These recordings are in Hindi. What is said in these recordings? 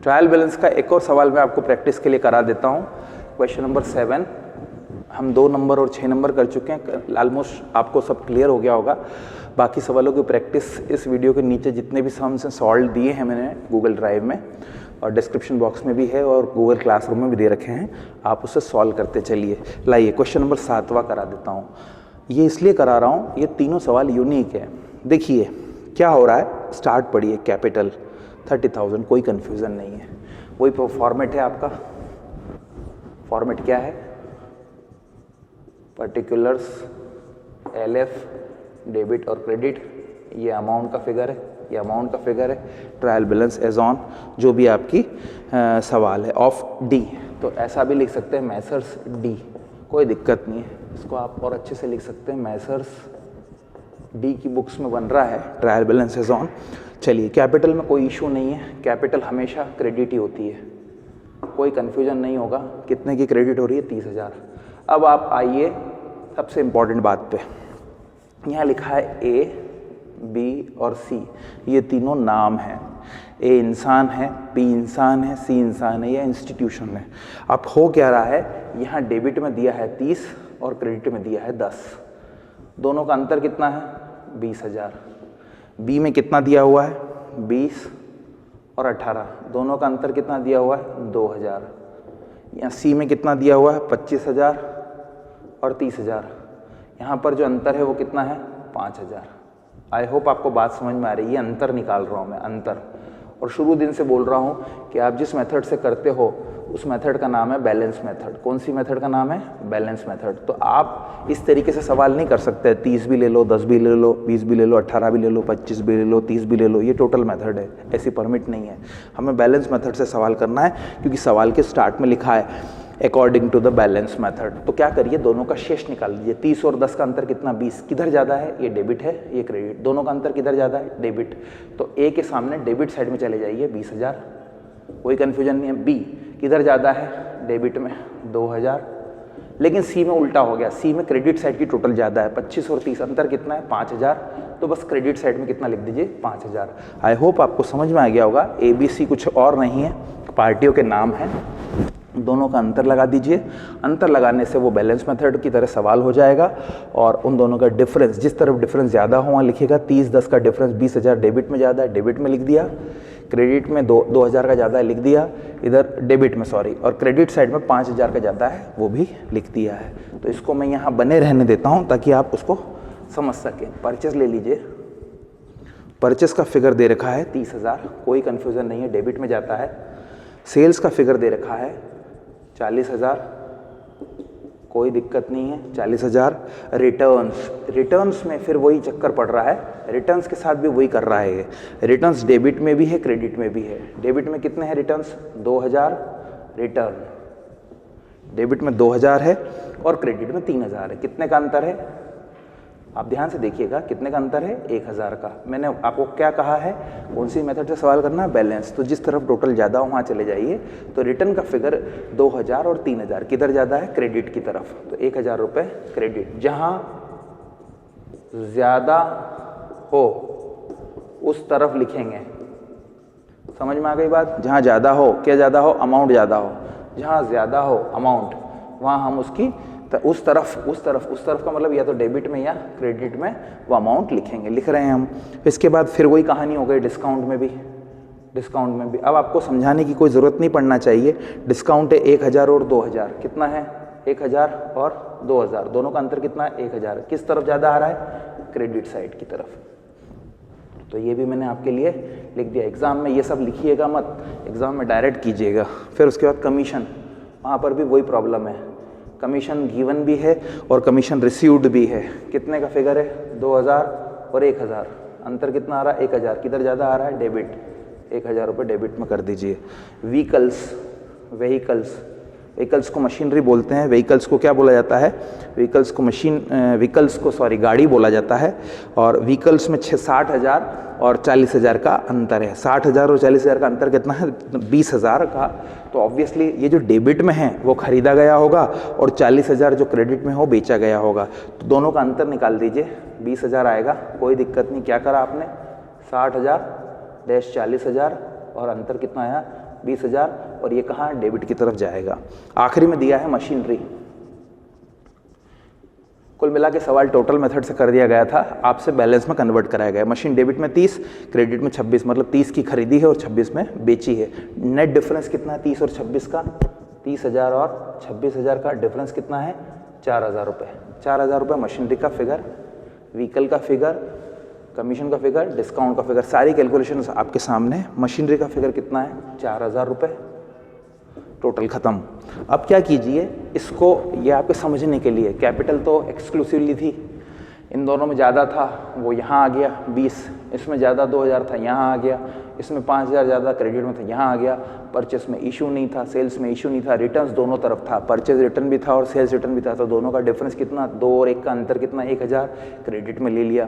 ट्रायल बैलेंस का एक और सवाल मैं आपको प्रैक्टिस के लिए करा देता हूँ। क्वेश्चन नंबर 7 हम 2 नंबर और 6 नंबर कर चुके हैं। ऑलमोस्ट आपको सब क्लियर हो गया होगा। बाकी सवालों की प्रैक्टिस इस वीडियो के नीचे जितने भी सम्स हैं सॉल्व दिए हैं मैंने गूगल ड्राइव में, और डिस्क्रिप्शन बॉक्स में भी है और गूगल क्लासरूम में भी दे रखे हैं। आप उससे सॉल्व करते चलिए। लाइए क्वेश्चन नंबर 7वां करा देता हूँ। ये इसलिए करा रहा हूँ, ये तीनों सवाल यूनिक है। देखिए क्या हो रहा है, स्टार्ट पढ़िए, कैपिटल 30,000, कोई कन्फ्यूज़न नहीं है। वही फॉर्मेट है आपका। फॉर्मेट क्या है? पर्टिकुलर्स, LF, डेबिट और क्रेडिट। ये अमाउंट का फिगर है, ये अमाउंट का फिगर है। ट्रायल बैलेंस एज ऑन जो भी आपकी सवाल है ऑफ D, तो ऐसा भी लिख सकते हैं मैसर्स D, कोई दिक्कत नहीं है। इसको आप और अच्छे से लिख सकते हैं, मैसर्स D की बुक्स में बन रहा है ट्रायल बैलेंस एज ऑन। चलिए कैपिटल में कोई इशू नहीं है, कैपिटल हमेशा क्रेडिट ही होती है, कोई कन्फ्यूजन नहीं होगा। कितने की क्रेडिट हो रही है? 30,000। अब आप आइए सबसे इम्पॉर्टेंट बात पे। यहाँ लिखा है A, B और C, ये तीनों नाम हैं। A इंसान है, B इंसान है, C इंसान है, या इंस्टीट्यूशन है। अब हो क्या रहा है, यहाँ डेबिट में दिया है 30 और क्रेडिट में दिया है 10। दोनों का अंतर कितना है? 20,000। B में कितना दिया हुआ है? 20 और 18। दोनों का अंतर कितना दिया हुआ है? 2,000। यहाँ C में कितना दिया हुआ है? 25,000 और 30,000। यहाँ पर जो अंतर है वो कितना है? 5,000। आई होप आपको बात समझ में आ रही है। अंतर निकाल रहा हूँ मैं, अंतर। और शुरू दिन से बोल रहा हूँ कि आप जिस मेथड से करते हो उस मेथड का नाम है बैलेंस मेथड। कौन सी मेथड का नाम है? Balance method. तो आप इस तरीके से सवाल नहीं कर सकते 30 भी ले लो, 10 भी ले लो, 20 भी ले लो, 18 भी ले लो, 25 भी ले लो, 30 भी ले लो। ये टोटल मेथड है, ऐसी परमिट नहीं है। हमें बैलेंस मेथड से सवाल करना है, क्योंकि सवाल के स्टार्ट में लिखा है according to the balance method. तो क्या करिए, दोनों का शेष निकाल दीजिए। 30 और 10 का अंतर कितना? 20। किधर ज़्यादा है? ये डेबिट है, ये क्रेडिट। दोनों का अंतर किधर ज़्यादा है? डेबिट। तो A के सामने डेबिट साइड में चले जाइए, 20,000, कोई कन्फ्यूजन नहीं है। B किधर ज़्यादा है? डेबिट में, 2,000। लेकिन C में उल्टा हो गया, C में क्रेडिट साइड की टोटल ज़्यादा है। 25 और 30 अंतर कितना है? 5,000। तो बस क्रेडिट साइड में कितना लिख दीजिए? 5,000। आई होप आपको समझ में आ गया होगा। ABC कुछ और नहीं है, पार्टियों के नाम हैं। दोनों का अंतर लगा दीजिए। अंतर लगाने से वो बैलेंस मेथड की तरह सवाल हो जाएगा, और उन दोनों का डिफरेंस, जिस तरफ डिफरेंस ज़्यादा हो वहाँ लिखिएगा। 30-10 का डिफरेंस 20,000 डेबिट में ज़्यादा है, डेबिट में लिख दिया। क्रेडिट में 2,000 का ज़्यादा है, लिख दिया इधर डेबिट में, सॉरी। और क्रेडिट साइड में 5,000 का ज़्यादा है, वो भी लिख दिया है। तो इसको मैं यहाँ बने रहने देता हूँ ताकि आप उसको समझ सकें। परचेस ले लीजिए। परचेस का फिगर दे रखा है 30,000, कोई कन्फ्यूज़न नहीं है, डेबिट में जाता है। सेल्स का फिगर दे रखा है 40,000, कोई दिक्कत नहीं है, 40,000। रिटर्न्स में फिर वही चक्कर पड़ रहा है, रिटर्न्स के साथ भी वही कर रहा है ये। रिटर्न्स डेबिट में भी है, क्रेडिट में भी है। डेबिट में कितने हैं रिटर्न्स? 2,000 रिटर्न, डेबिट में 2,000 है और क्रेडिट में 3,000 है। कितने का अंतर है? आप ध्यान से देखिएगा, कितने का अंतर है? 1,000 का। मैंने आपको क्या कहा है, कौन सी मेथड से सवाल करना है? बैलेंस। तो जिस तरफ टोटल ज़्यादा हो वहाँ चले जाइए। तो रिटर्न का फिगर 2,000 और 3,000, किधर ज़्यादा है? क्रेडिट की तरफ। तो 1,000 रुपये क्रेडिट। जहाँ ज़्यादा हो उस तरफ लिखेंगे। समझ में आ गई बात? जहाँ ज़्यादा हो, क्या ज़्यादा हो? अमाउंट ज़्यादा हो। जहाँ ज़्यादा हो अमाउंट, वहाँ हम उसकी उस तरफ का मतलब या तो डेबिट में या क्रेडिट में वो अमाउंट लिखेंगे। लिख रहे हैं हम। इसके बाद फिर वही कहानी हो गई डिस्काउंट में भी। अब आपको समझाने की कोई ज़रूरत नहीं पड़ना चाहिए। डिस्काउंट है 1,000 और 2,000। कितना है? 1,000 और 2,000। दोनों का अंतर कितना है? 1,000। किस तरफ ज़्यादा आ रहा है? क्रेडिट साइड की तरफ। तो ये भी मैंने आपके लिए लिख दिया। एग्ज़ाम में ये सब लिखिएगा मत, एग्ज़ाम में डायरेक्ट कीजिएगा। फिर उसके बाद कमीशन, वहाँ पर भी वही प्रॉब्लम है। कमीशन गिवन भी है और कमीशन रिसीव्ड भी है। कितने का फिगर है? 2,000 और 1,000। अंतर कितना आ रहा है? 1,000। किधर ज़्यादा आ रहा है? डेबिट। 1,000 रुपये डेबिट में कर दीजिए। व्हीकल्स को मशीनरी बोलते हैं। व्हीकल्स को क्या बोला जाता है? व्हीकल्स को गाड़ी बोला जाता है। और व्हीकल्स में 60,000 और 40,000 का अंतर है। 60,000 और 40,000 का अंतर कितना है? 20,000 का। तो ऑब्वियसली ये जो डेबिट में है वो खरीदा गया होगा और 40,000 जो क्रेडिट में हो बेचा गया होगा। तो दोनों का अंतर निकाल दीजिए, 20,000 आएगा, कोई दिक्कत नहीं। क्या करा आपने? 60,000 - 40,000 और अंतर कितना आया? 20,000 और ये कहाँ डेबिट की तरफ जाएगा। आखिरी में दिया है मशीनरी। कुल मिला के सवाल टोटल मेथड से कर दिया गया था, आपसे बैलेंस में कन्वर्ट कराया गया। मशीन डेबिट में 30, क्रेडिट में 26, मतलब 30 की खरीदी है और 26 में बेची है। नेट डिफरेंस कितना है 30 और 26 का? 30,000 और 26,000 का डिफरेंस कितना है? 4,000 रुपये। 4,000 रुपये मशीनरी का फिगर, व्हीकल का फिगर, कमीशन का फिगर, डिस्काउंट का फिगर, सारी कैलकुलेशन आपके सामने। मशीनरी का फिगर कितना है? 4,000 रुपये। टोटल खत्म। अब क्या कीजिए इसको, ये आपके समझने के लिए, कैपिटल तो एक्सक्लूसिवली थी, इन दोनों में ज़्यादा था वो यहाँ आ गया 20, इसमें ज़्यादा 2,000 था यहाँ आ गया, इसमें 5,000 ज़्यादा क्रेडिट में था यहाँ आ गया, परचेस में इशू नहीं था, सेल्स में इशू नहीं था, रिटर्न्स दोनों तरफ था, परचेज रिटर्न भी था और सेल्स रिटर्न भी था, तो दोनों का डिफरेंस कितना? 2 और 1 का अंतर कितना? 1,000 क्रेडिट में ले लिया।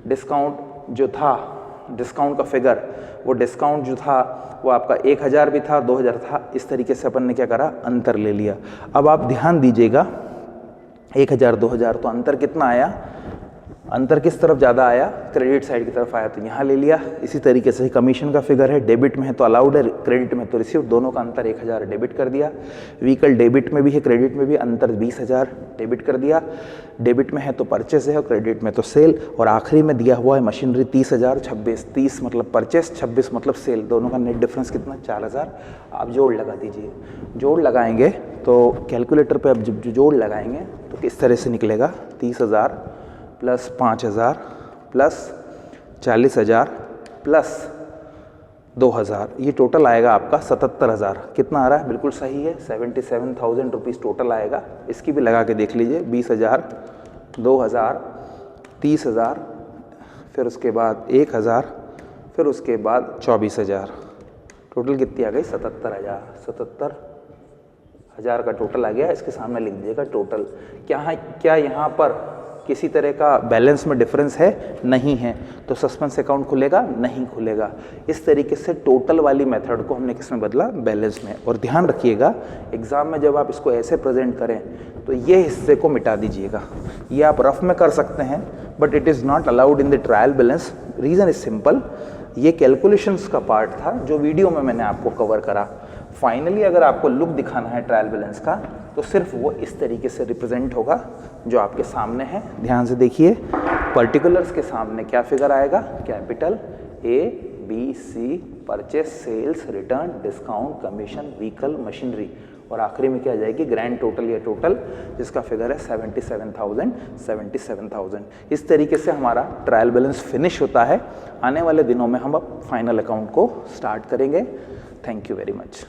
डिस्काउंट जो था, डिस्काउंट का फिगर, वो डिस्काउंट जो था वो आपका 1,000 भी था, 2,000 था, इस तरीके से अपन ने क्या करा? अंतर ले लिया। अब आप ध्यान दीजिएगा 1,000 2,000 तो अंतर कितना आया? अंतर किस तरफ ज़्यादा आया? क्रेडिट साइड की तरफ आया, तो यहाँ ले लिया। इसी तरीके से कमीशन का फिगर है, डेबिट में है तो अलाउड है, क्रेडिट में तो रिसीव, दोनों का अंतर 1,000 डेबिट कर दिया। व्हीकल डेबिट में भी है, क्रेडिट में भी, अंतर 20,000 डेबिट कर दिया। डेबिट में है तो परचेस है और क्रेडिट में तो सेल, और आखिरी में दिया हुआ है मशीनरी 30,000 26, 30 मतलब परचेस, 26 मतलब सेल, दोनों का नेट डिफरेंस कितना? 4,000। आप जोड़ लगा दीजिए। जोड़ लगाएंगे तो कैलकुलेटर पे अब जब जोड़ लगाएंगे तो किस तरह से निकलेगा? 30,000 प्लस 5,000 प्लस 40,000 प्लस 2,000, ये टोटल आएगा आपका 77,000। कितना आ रहा है? बिल्कुल सही है, 77,000 रुपीज़ टोटल आएगा। इसकी भी लगा के देख लीजिए, 20,000, 2,000, 30,000, फिर उसके बाद 1,000, फिर उसके बाद 24,000, टोटल कितनी आ गई? 77,000। 77,000 का टोटल आ गया। इसके सामने लिख दीजिएगा टोटल। क्या यहाँ पर किसी तरह का बैलेंस में डिफरेंस है? नहीं है, तो सस्पेंस अकाउंट खुलेगा? नहीं खुलेगा। इस तरीके से टोटल वाली मेथड को हमने किस में बदला? बैलेंस में। और ध्यान रखिएगा एग्जाम में जब आप इसको ऐसे प्रेजेंट करें तो ये हिस्से को मिटा दीजिएगा। ये आप रफ में कर सकते हैं but it is not allowed in the trial balance. Reason is simple, ये कैलकुलेशंस का पार्ट था जो वीडियो में मैंने आपको कवर करा। फाइनली अगर आपको लुक दिखाना है ट्रायल बैलेंस का तो सिर्फ वो इस तरीके से रिप्रेजेंट होगा जो आपके सामने है। ध्यान से देखिए, पर्टिकुलर्स के सामने क्या फिगर आएगा? Capital A B C, purchase, sales, return, discount, commission, vehicle, machinery, और आखिरी में क्या आ जाएगी? ग्रैंड टोटल या टोटल, जिसका फिगर है 77,000। 77,000। इस तरीके से हमारा ट्रायल बैलेंस फिनिश होता है। आने वाले दिनों में हम अब फाइनल अकाउंट को स्टार्ट करेंगे। Thank you very much.